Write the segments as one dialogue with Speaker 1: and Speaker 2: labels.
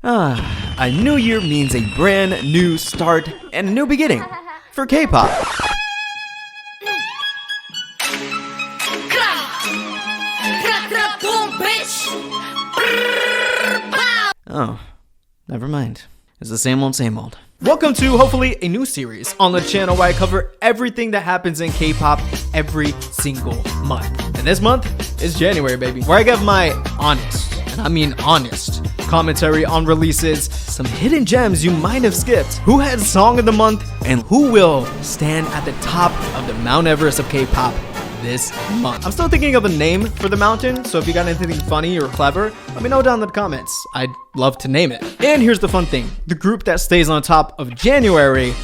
Speaker 1: A new year means a brand new start and a new beginning for K-pop. Oh, never mind. It's the same old, same old. Welcome to hopefully a new series on the channel where I cover everything that happens in K-pop every single month. And this month is January, baby, where I give my honest, and I mean honest, commentary on releases, some hidden gems you might have skipped, who had Song of the Month, and who will stand at the top of the Mount Everest of K-pop this month. I'm still thinking of a name for the mountain, so if you got anything funny or clever, let me know down in the comments. I'd love to name it. And here's the fun thing. The group that stays on top of January,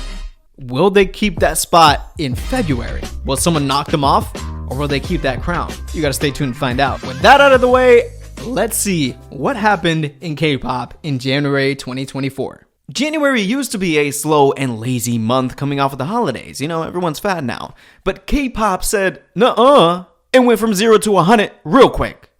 Speaker 1: will they keep that spot in February? Will someone knock them off, or will they keep that crown? You gotta stay tuned to find out. With that out of the way, let's see what happened in K-pop in January 2024. January used to be a slow and lazy month coming off of the holidays. You know, everyone's fat now. But K-pop said, nuh-uh, and went from 0 to 100 real quick.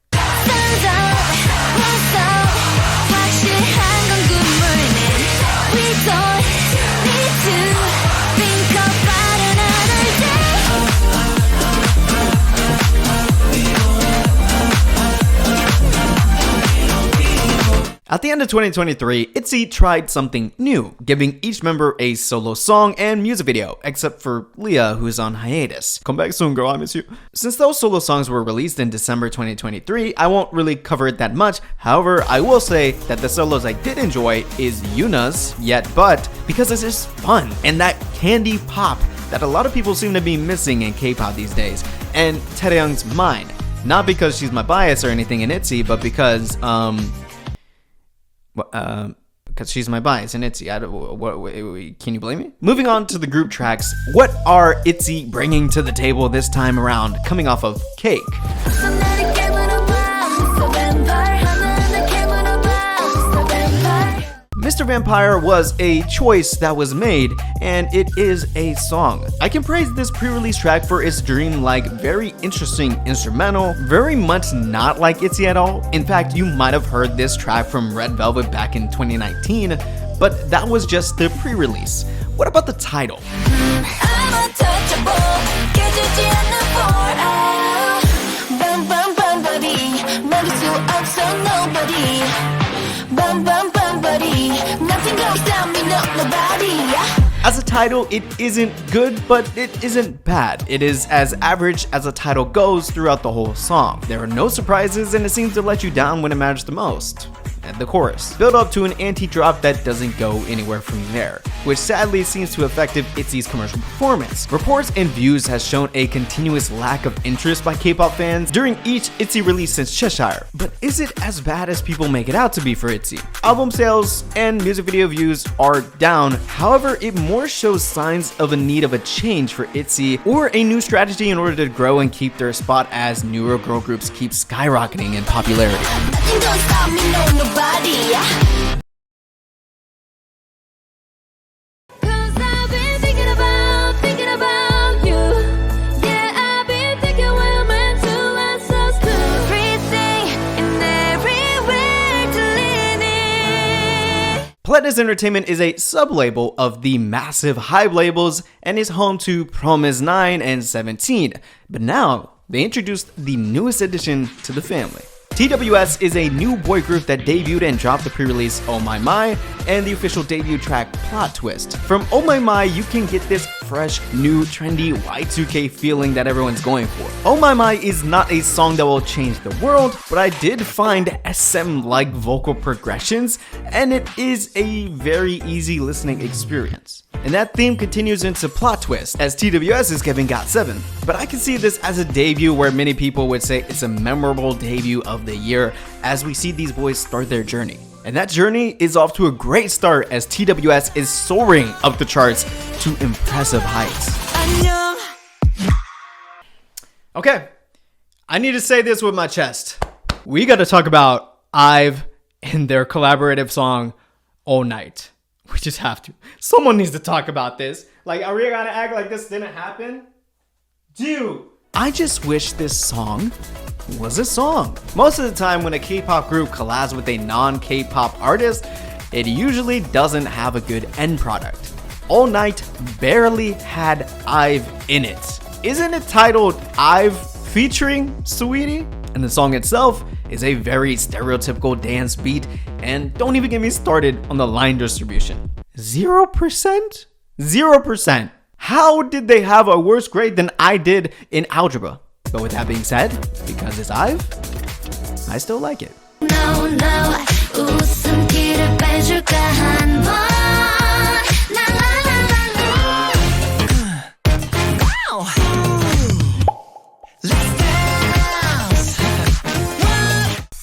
Speaker 1: At the end of 2023, ITZY tried something new, giving each member a solo song and music video, except for Leah, who's on hiatus. Come back soon, girl, I miss you. Since those solo songs were released in December 2023, I won't really cover it that much. However, I will say that the solos I did enjoy is Yuna's Yet But, because it's just fun, and that candy pop that a lot of people seem to be missing in K-pop these days, and Taehyung's Mind. Not because she's my bias or anything in ITZY, but because, because she's my bias and ITZY. Can you blame me? Moving on to the group tracks, what are ITZY bringing to the table this time around, coming off of Cake? Mr. Vampire was a choice that was made, and it is a song. I can praise this pre-release track for its dreamlike, very interesting instrumental, very much not like ITZY at all. In fact, you might have heard this track from Red Velvet back in 2019, but that was just the pre-release. What about the title? I'm untouchable, as a title, it isn't good, but it isn't bad. It is as average as a title goes throughout the whole song. There are no surprises, and it seems to let you down when it matters the most. And the chorus. Build up to an anti-drop that doesn't go anywhere from there, which sadly seems to affect ITZY's commercial performance. Reports and views has shown a continuous lack of interest by K-pop fans during each ITZY release since Cheshire. But is it as bad as people make it out to be for ITZY? Album sales and music video views are down. However, it more shows signs of a need of a change for ITZY or a new strategy in order to grow and keep their spot as newer girl groups keep skyrocketing in popularity. Pledis Entertainment is a sub-label of the massive HYBE labels and is home to Promise 9 and 17, but now they introduced the newest addition to the family. TWS is a new boy group that debuted and dropped the pre-release Oh Mymy and the official debut track Plot Twist. From Oh Mymy, you can get this fresh, new, trendy Y2K feeling that everyone's going for. Oh Mymy is not a song that will change the world, but I did find SM-like vocal progressions, and it is a very easy listening experience. And that theme continues into Plot Twist, as TWS is giving GOT7. But I can see this as a debut where many people would say it's a memorable debut of the year as we see these boys start their journey. And that journey is off to a great start as TWS is soaring up the charts to impressive heights. Okay, I need to say this with my chest. We gotta talk about IVE and their collaborative song All Night. We just have to. Someone needs to talk about this. Like, are we gonna act like this didn't happen? Dude, I just wish this song was a song. Most of the time when a K-pop group collabs with a non-K-pop artist, it usually doesn't have a good end product. All Night barely had IVE in it. Isn't it titled IVE featuring Sweetie? And the song itself is a very stereotypical dance beat, and don't even get me started on the line distribution. 0%? 0%. How did they have a worse grade than I did in algebra? But with that being said, because it's IVE, I still like it.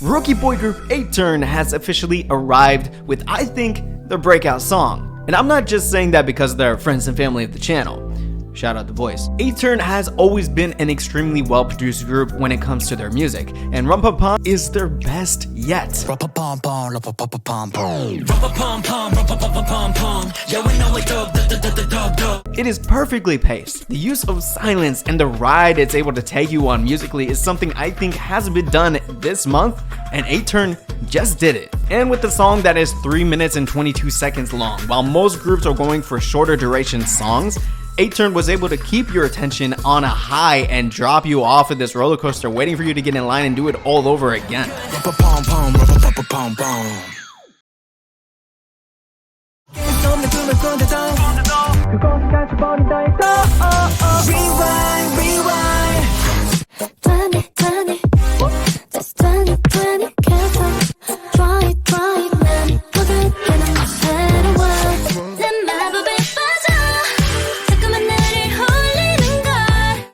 Speaker 1: Rookie boy group ATEEZ has officially arrived with, I think, their breakout song. And I'm not just saying that because they're friends and family of the channel. Shout out The Voice. ATEEZ has always been an extremely well-produced group when it comes to their music, and RU-PUM PUM PUM is their best yet. It is perfectly paced. The use of silence and the ride it's able to take you on musically is something I think hasn't been done this month, and ATEEZ just did it. And with the song that is 3 minutes and 22 seconds long, while most groups are going for shorter duration songs, ATEEZ was able to keep your attention on a high and drop you off of this roller coaster waiting for you to get in line and do it all over again.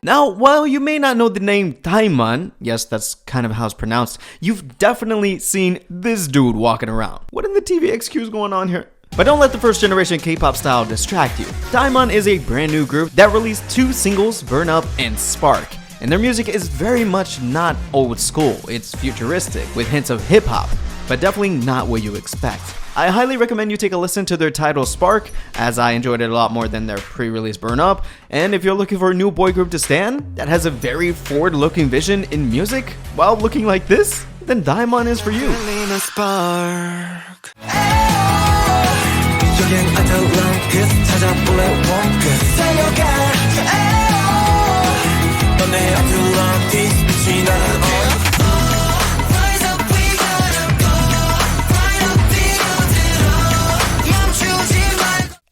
Speaker 1: Now, while you may not know the name DXMON, yes, that's kind of how it's pronounced, you've definitely seen this dude walking around. What in the TVXQ is going on here? But don't let the first generation K-pop style distract you. DXMON is a brand new group that released 2 singles, Burn Up and Spark. And their music is very much not old school, it's futuristic with hints of hip hop, but definitely not what you expect. I highly recommend you take a listen to their title Spark, as I enjoyed it a lot more than their pre-release Burn Up. And if you're looking for a new boy group to stan that has a very forward-looking vision in music while looking like this, then DXMON is for you.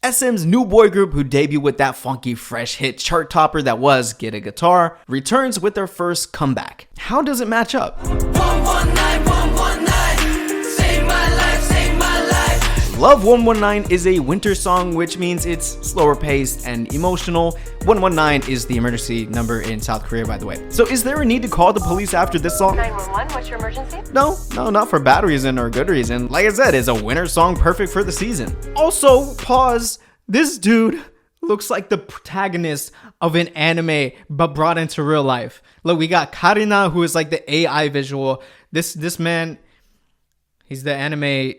Speaker 1: SM's new boy group, who debuted with that funky fresh hit chart topper that was Get a Guitar, returns with their first comeback. How does it match up? 119, 119, save my life, save my life. Love 119 is a winter song, which means it's slower paced and emotional. 119 is the emergency number in South Korea, by the way. So is there a need to call the police after this song?
Speaker 2: 911, what's your emergency?
Speaker 1: No, not for bad reason or good reason. Like I said, it's a winter song perfect for the season. Also, pause. This dude looks like the protagonist of an anime but brought into real life. Look, we got Karina, who is like the AI visual. This man, he's the anime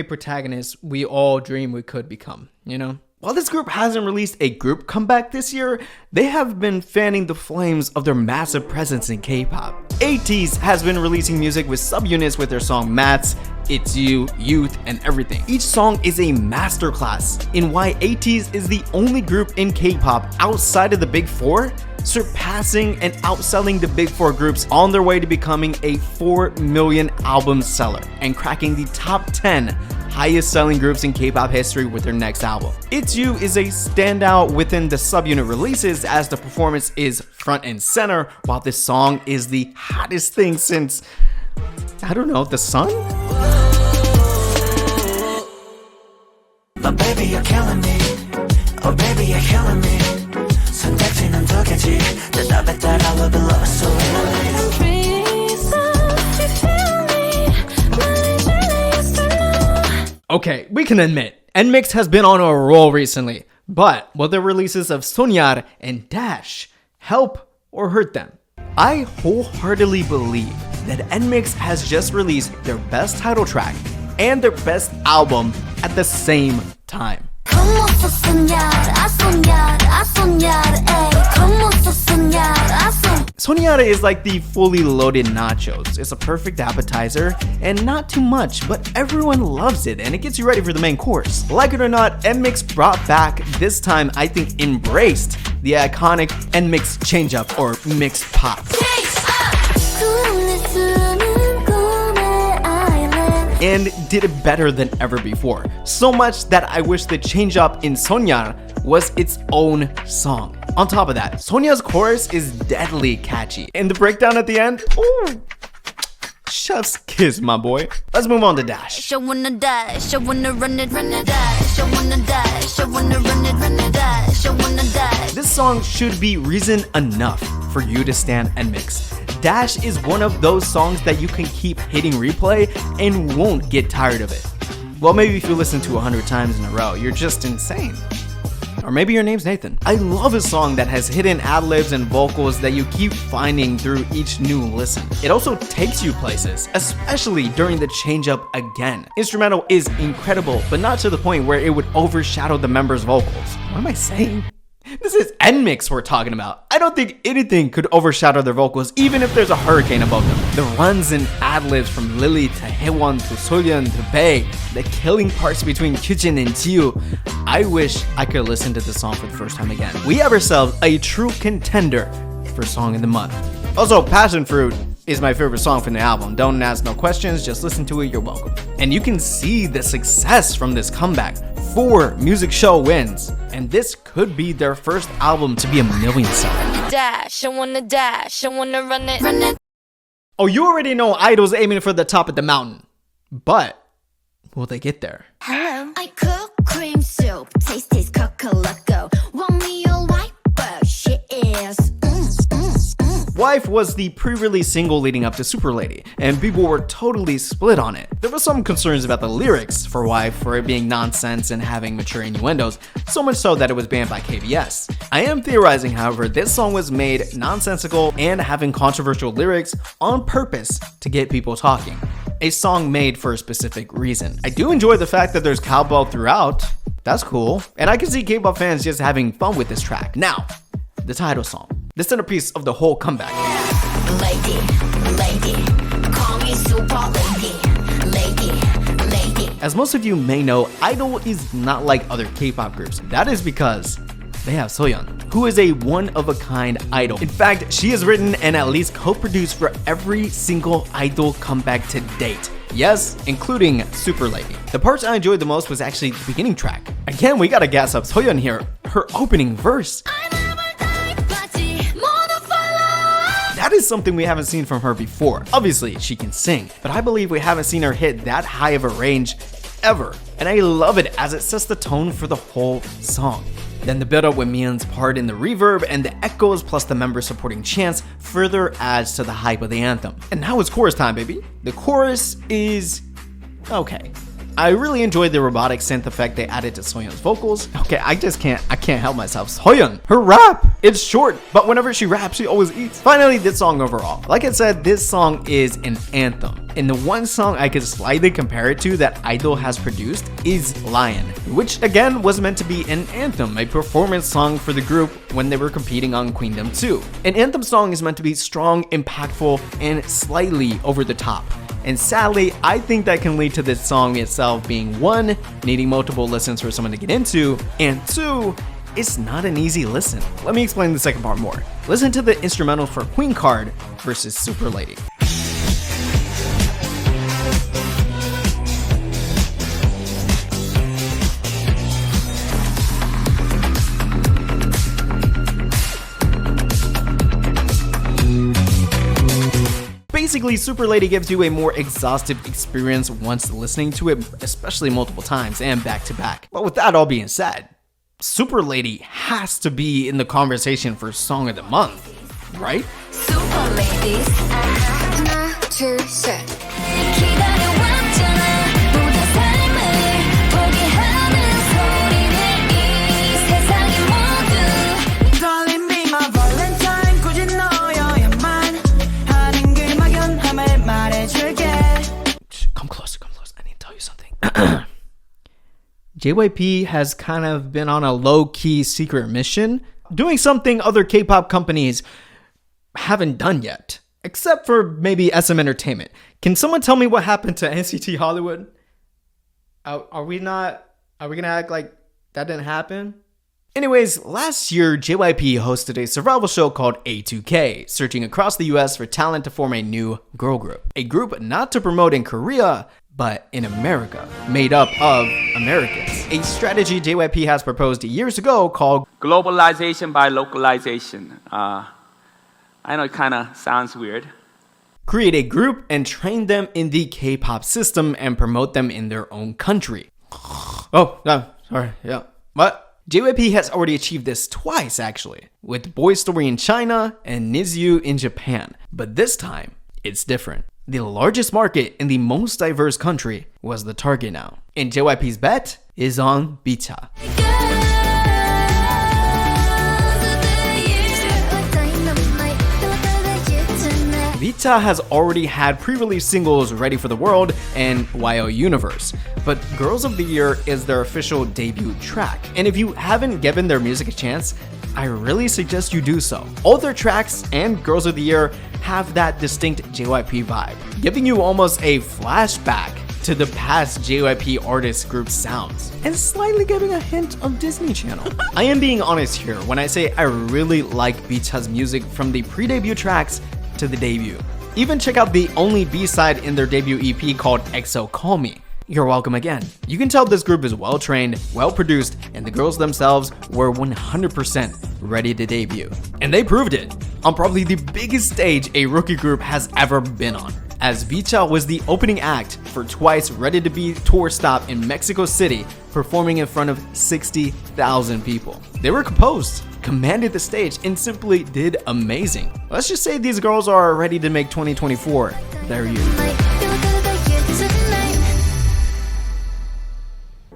Speaker 1: protagonist we all dream we could become, you know? While this group hasn't released a group comeback this year, they have been fanning the flames of their massive presence in K-pop. ATEEZ has been releasing music with subunits with their song Mats, ITZY, Youth, and everything. Each song is a masterclass in why ATEEZ is the only group in K-pop outside of the Big Four, surpassing and outselling the Big Four groups on their way to becoming a 4 million album seller and cracking the top 10 highest selling groups in K-pop history with their next album. ITZY is a standout within the subunit releases, as the performance is front and center, while this song is the hottest thing since, I don't know, the sun?
Speaker 3: Oh baby, you're killing me. Oh baby, you're killing me. 선택지는 두 개지. 대답에 따라 we'll be lost so early.
Speaker 1: Okay, we can admit, NMIXX has been on a roll recently, but will the releases of Soñar and Dash help or hurt them? I wholeheartedly believe that NMIXX has just released their best title track and their best album at the same time.
Speaker 2: Como sos soñar, a soñar, a soñar, ey. Como sos soñar, a soñar.
Speaker 1: Soñar is like the fully loaded nachos. It's a perfect appetizer and not too much, but everyone loves it and it gets you ready for the main course. Like it or not, NMIXX brought back, this time I think embraced, the iconic NMIXX change up or mixed pop. And did it better than ever before. So much that I wish the change up in Soñar was its own song. On top of that, Soñar's chorus is deadly catchy. And the breakdown at the end, ooh, chef's kiss, my boy. Let's move on to Dash.
Speaker 2: She wanna dash, she wanna run it, dash. She wanna dash, she wanna run it, dash. She wanna dash.
Speaker 1: This song should be reason enough for you to stan NMIXX. Dash is one of those songs that you can keep hitting replay and won't get tired of it. Well, maybe if you listen to 100 times in a row, you're just insane. Or maybe your name's Nathan. I love a song that has hidden ad-libs and vocals that you keep finding through each new listen. It also takes you places, especially during the change up again. Instrumental is incredible, but not to the point where it would overshadow the members' vocals. What am I saying? This is NMIXX we're talking about. I don't think anything could overshadow their vocals, even if there's a hurricane above them. The runs and ad-libs from Lily to Haewon to Soyeon to Bae, the killing parts between Kyujin and Jiu. I wish I could listen to this song for the first time again. We have ourselves a true contender for Song of the Month. Also, Passion Fruit is my favorite song from the album. Don't ask no questions, just listen to it, you're welcome. And you can see the success from this comeback. 4 music show wins, and this could be their first album to be a million sellers.
Speaker 2: Dash, I wanna dash, I wanna run it.
Speaker 1: Oh, you already know Idol's aiming for the top of the mountain, but will they get there?
Speaker 2: Hello. I cook cream soup, taste coco. Want me your wife, but she is.
Speaker 1: Wife was the pre-release single leading up to Super Lady, and people were totally split on it. There were some concerns about the lyrics for Wife, for it being nonsense and having mature innuendos, so much so that it was banned by KBS. I am theorizing, however, this song was made nonsensical and having controversial lyrics on purpose to get people talking. A song made for a specific reason. I do enjoy the fact that there's cowbell throughout. That's cool. And I can see K-pop fans just having fun with this track. Now, the title song. The centerpiece of the whole comeback.
Speaker 2: Lady, call me super lady.
Speaker 1: As most of you may know, IDLE is not like other K-pop groups. That is because they have Soyeon, who is a one-of-a-kind idol. In fact, she has written and at least co-produced for every single IDLE comeback to date. Yes, including Super Lady. The parts I enjoyed the most was actually the beginning track. Again, we gotta gas up Soyeon here. Her opening verse. That is something we haven't seen from her before. Obviously, she can sing, but I believe we haven't seen her hit that high of a range ever. And I love it as it sets the tone for the whole song. Then the build up with Miyeon's part in the reverb and the echoes plus the members supporting chants further adds to the hype of the anthem. And now it's chorus time, baby. The chorus is okay. I really enjoyed the robotic synth effect they added to Soyeon's vocals. Okay, I can't help myself. Soyeon, her rap, it's short, but whenever she raps, she always eats. Finally, this song overall. Like I said, this song is an anthem. And the one song I could slightly compare it to that IDLE has produced is Lion, which again was meant to be an anthem, a performance song for the group when they were competing on Queendom 2. An anthem song is meant to be strong, impactful, and slightly over the top. And sadly, I think that can lead to this song itself being 1, needing multiple listens for someone to get into, and 2, it's not an easy listen. Let me explain the second part more. Listen to the instrumental for Queen Card versus Super Lady. Basically, Super Lady gives you a more exhaustive experience once listening to it, especially multiple times and back to back. But with that all being said, Super Lady has to be in the conversation for Song of the Month, right?
Speaker 2: Super ladies, 하나, 둘, 셋.
Speaker 1: JYP has kind of been on a low-key secret mission, doing something other K-pop companies haven't done yet, except for maybe SM Entertainment. Can someone tell me what happened to NCT Hollywood? Are we gonna act like that didn't happen? Anyways, last year, JYP hosted a survival show called A2K, searching across the US for talent to form a new girl group. A group not to promote in Korea, but in America, made up of Americans. A strategy JYP has proposed years ago called
Speaker 4: globalization by localization. I know it kind of sounds weird.
Speaker 1: Create a group and train them in the K-pop system and promote them in their own country. Oh, no, sorry, yeah. What? JYP has already achieved this twice, actually, with Boy Story in China and NIZU in Japan. But this time, it's different. The largest market in the most diverse country was the target now. And JYP's bet is on VCHA. VCHA has already had pre-release singles Ready for the World and YO Universe, but Girls of the Year is their official debut track. And if you haven't given their music a chance, I really suggest you do so. All their tracks and Girls of the Year have that distinct JYP vibe, giving you almost a flashback to the past JYP artist group sounds, and slightly giving a hint of Disney Channel. I am being honest here when I say I really like VCHA's music from the pre-debut tracks to the debut. Even check out the only B-side in their debut EP called EXO Call Me. You're welcome again. You can tell this group is well trained, well produced, and the girls themselves were 100% ready to debut. And they proved it on probably the biggest stage a rookie group has ever been on, as VCHA was the opening act for TWICE Ready to Be tour stop in Mexico City, performing in front of 60,000 people. They were composed, commanded the stage, and simply did amazing. Let's just say these girls are ready to make 2024 their year.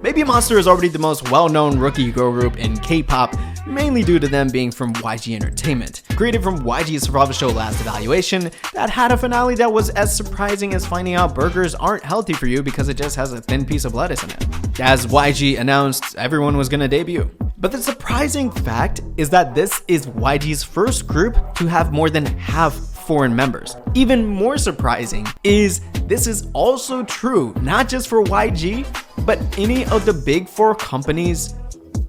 Speaker 1: BABYMONSTER is already the most well-known rookie girl group in K-pop, mainly due to them being from YG Entertainment. Created from YG's survival show Last Evaluation, that had a finale that was as surprising as finding out burgers aren't healthy for you because it just has a thin piece of lettuce in it. As YG announced, everyone was gonna debut. But the surprising fact is that this is YG's first group to have more than half foreign members. Even more surprising is this is also true not just for YG, but any of the big four companies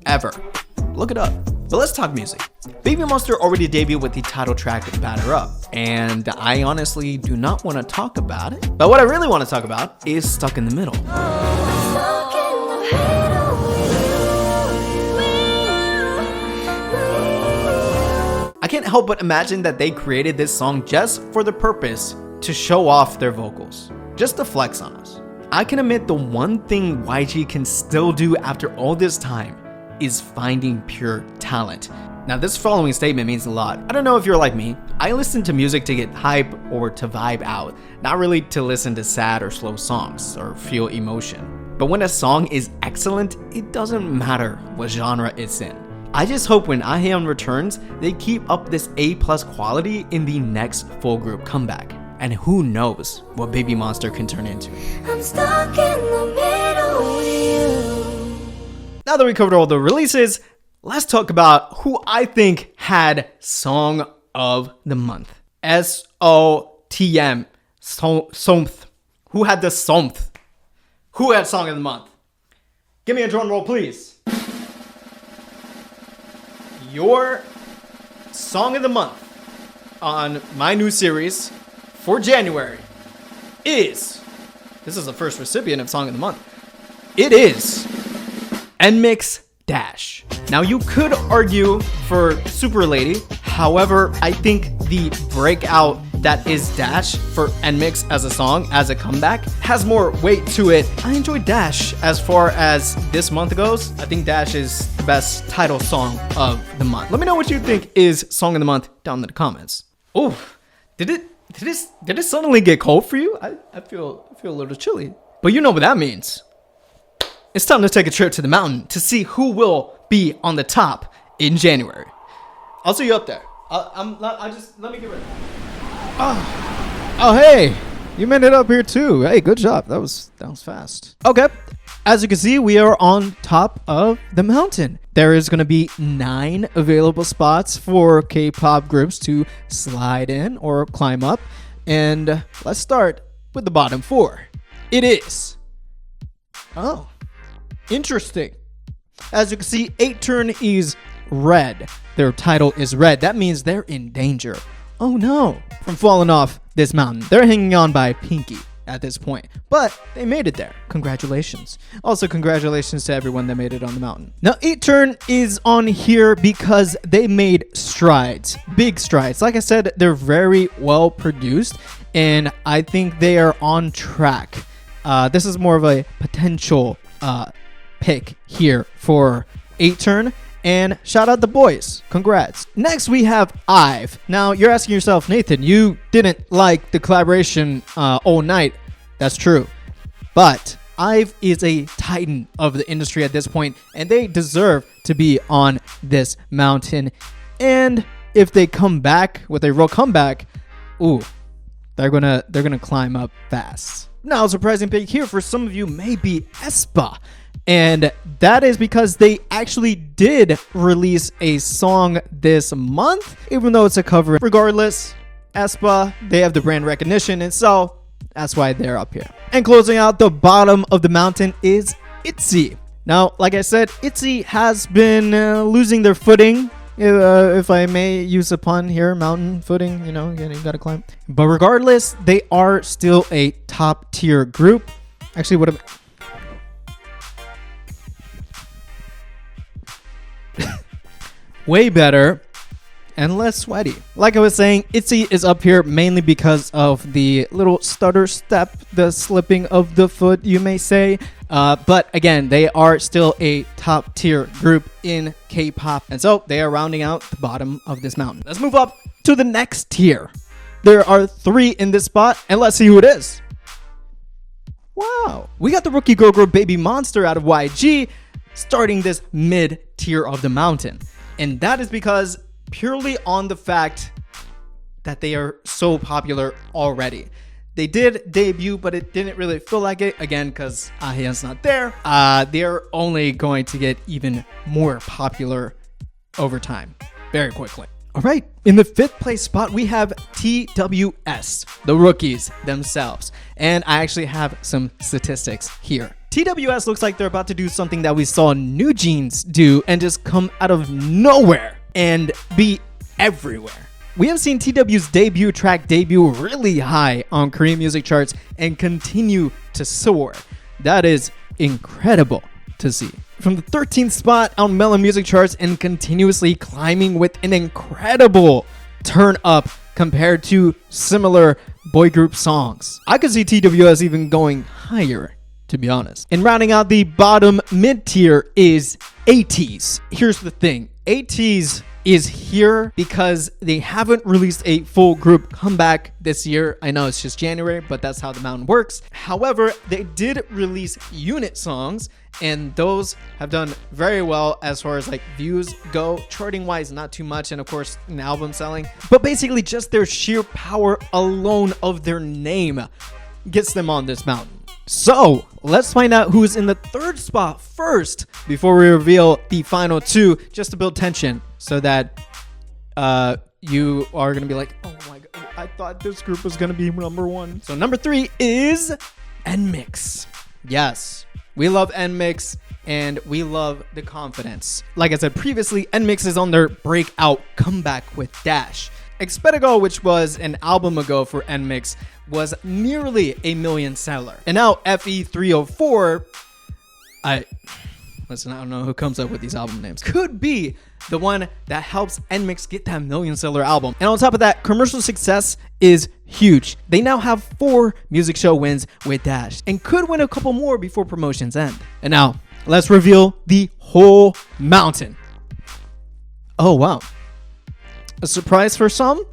Speaker 1: ever. Look it up. But let's talk music. BABYMONSTER already debuted with the title track Batter Up, and I honestly do not want to talk about it. But what I really want to talk about is Stuck in the Middle. I can't help but imagine that they created this song just for the purpose to show off their vocals, just to flex on us. I can admit the one thing YG can still do after all this time is finding pure talent. Now this following statement means a lot. I don't know if you're like me. I listen to music to get hype or to vibe out, not really to listen to sad or slow songs or feel emotion. But when a song is excellent, it doesn't matter what genre it's in. I just hope when IHyeon returns, they keep up this A+ quality in the next full group comeback. And who knows what BABYMONSTER can turn into. I'm stuck in the middle with you. Now that we covered all the releases, let's talk about who I think had Song of the Month. SOTM. Somth. Who had the Somth? Who had Song of the Month? Give me a drum roll, please. Your Song of the Month on my new series for January is, this is the first recipient of Song of the Month, it is NMIXX Dash. Now you could argue for Super Lady, however, I think the breakout that is Dash for NMIXX as a song, as a comeback, has more weight to it. I enjoyed Dash as far as this month goes. I think Dash is the best title song of the month. Let me know what you think is Song of the Month down in the comments. Oh, did it suddenly get cold for you? I feel a little chilly. But you know what that means. It's time to take a trip to the mountain to see who will be on the top in January. I'll see you up there. Let me get ready. Oh, hey, you made it up here too. Hey, good job. That was fast. Okay, As you can see, we are on top of the mountain. There is going to be 9 available spots for K-pop groups to slide in or climb up. And let's start with the bottom 4. It is. Oh, interesting. As you can see, 8-turn is red. Their title is red. That means they're in danger. Oh no, from falling off this mountain. They're hanging on by pinky at this point, but they made it there. Congratulations. Also, congratulations to everyone that made it on the mountain. Now, 8-turn is on here because they made strides, big strides. Like I said, they're very well produced, and I think they are on track. This is more of a potential pick here for 8-turn. And shout out the boys. Congrats. Next, we have IVE. Now, you're asking yourself, Nathan, you didn't like the collaboration All Night. That's true. But IVE is a titan of the industry at this point, and they deserve to be on this mountain. And if they come back with a real comeback, ooh, they're gonna climb up fast. Now, a surprising pick here for some of you may be aespa. And that is because they actually did release a song this month, even though it's a cover. Regardless, aespa, they have the brand recognition, and so that's why they're up here. And closing out the bottom of the mountain is ITZY. Now, like I said, ITZY has been losing their footing, if I may use a pun here, mountain footing, you know, you gotta climb. But regardless, they are still a top tier group. Actually, what way better and less sweaty. Like I was saying, ITZY is up here mainly because of the little stutter step, the slipping of the foot, you may say. But again, they are still a top tier group in K-pop. And so they are rounding out the bottom of this mountain. Let's move up to the next tier. There are 3 in this spot, and let's see who it is. Wow. We got the rookie girl group BABYMONSTER out of YG starting this mid tier of the mountain. And that is because purely on the fact that they are so popular already. They did debut, but it didn't really feel like it. Again, because Ahyun's not there. They're only going to get even more popular over time, very quickly. All right, in the 5th place spot, we have TWS, the rookies themselves. And I actually have some statistics here. TWS looks like they're about to do something that we saw New Jeans do and just come out of nowhere and be everywhere. We have seen TW's debut track debut really high on Korean music charts and continue to soar. That is incredible to see. From the 13th spot on Melon Music charts and continuously climbing with an incredible turn up compared to similar boy group songs. I could see TWS even going higher, to be honest. And rounding out the bottom mid tier is ATEEZ. Here's the thing. ATEEZ is here because they haven't released a full group comeback this year. I know it's just January, but that's how the mountain works. However, they did release unit songs, and those have done very well as far as like views go. Charting wise, not too much, and of course an album selling, but basically just their sheer power alone of their name gets them on this mountain. So let's find out who's in the 3rd spot first before we reveal the final 2, just to build tension so that you are gonna be like, oh my god, I thought this group was gonna be number 1. So number 3 is NMIXX. Yes, we love NMIXX and we love the confidence. Like I said previously, NMIXX is on their breakout comeback with Dash. Expedigo, which was an album ago for NMIXX, was nearly a million seller. And now FE304, I don't know who comes up with these album names, could be the one that helps NMIXX get that million seller album. And on top of that, commercial success is huge. They now have 4 music show wins with Dash and could win a couple more before promotions end. And now let's reveal the whole mountain. Oh wow. A surprise for some?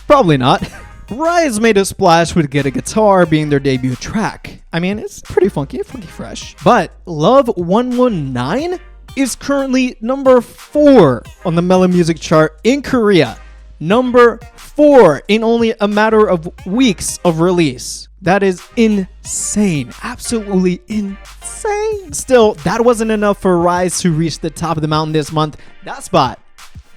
Speaker 1: Probably not. RIIZE made a splash with Get a Guitar being their debut track. I mean, it's pretty funky fresh. But Love 119 is currently number 4 on the Melon Music chart in Korea. number 4 in only a matter of weeks of release. That is insane. Absolutely insane. Still, that wasn't enough for RIIZE to reach the top of the mountain this month. That spot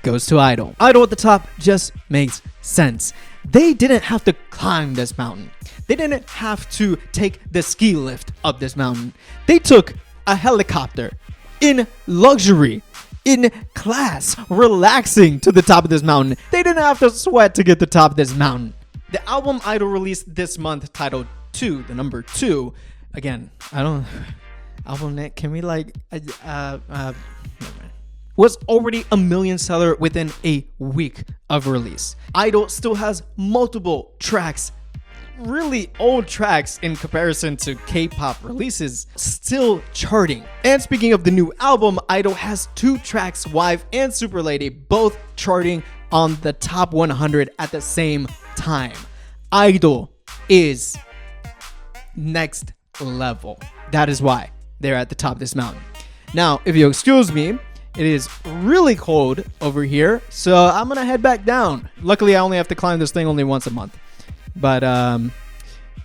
Speaker 1: goes to I-DLE. I-DLE at the top just makes sense. They didn't have to climb this mountain. They didn't have to take the ski lift up this mountain. They took a helicopter in luxury, in class, relaxing to the top of this mountain. They didn't have to sweat to get to the top of this mountain. The album I-DLE released this month, titled 2, the number 2. Again, I don't... album net, can we like... was already a million seller within a week of release. I-DLE still has multiple tracks, really old tracks in comparison to K-pop releases, still charting. And speaking of the new album, I-DLE has 2 tracks, Wife and Super Lady, both charting on the top 100 at the same time. I-DLE is next level. That is why they're at the top of this mountain. Now, if you'll excuse me, it is really cold over here, so I'm gonna head back down. Luckily, I only have to climb this thing only once a month. But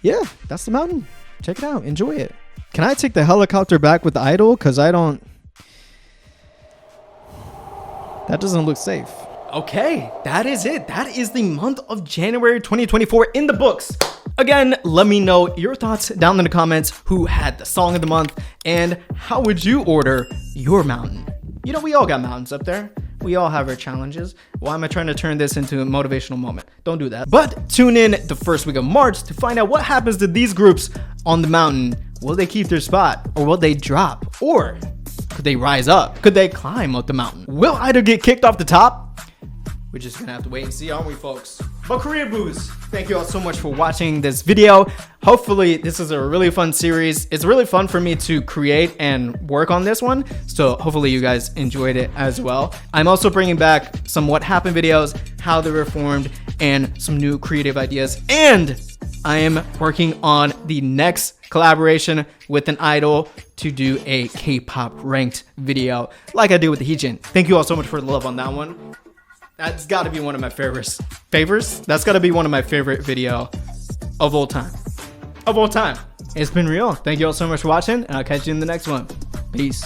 Speaker 1: yeah, that's the mountain. Check it out. Enjoy it. Can I take the helicopter back with I-DLE? Because I don't... that doesn't look safe. Okay, that is it. That is the month of January 2024 in the books. Again, let me know your thoughts down in the comments. Who had the song of the month? And how would you order your mountain? You know, we all got mountains up there. We all have our challenges. Why am I trying to turn this into a motivational moment? Don't do that. But tune in the first week of March to find out what happens to these groups on the mountain. Will they keep their spot? Or will they drop? Or could they rise up? Could they climb up the mountain? Will either get kicked off the top? We're just gonna have to wait and see, aren't we, folks? But Korea Boos, thank you all so much for watching this video. Hopefully this is a really fun series. It's really fun for me to create and work on this one, so hopefully you guys enjoyed it as well. I'm also bringing back some what happened videos, how they were formed, and some new creative ideas. And I am working on the next collaboration with an idol to do a K-pop ranked video like I did with the Heejin. Thank you all so much for the love on that one. That's got to be one of my favorites. That's got to be one of my favorite video of all time. It's been real. Thank you all so much for watching, and I'll catch you in the next one. Peace.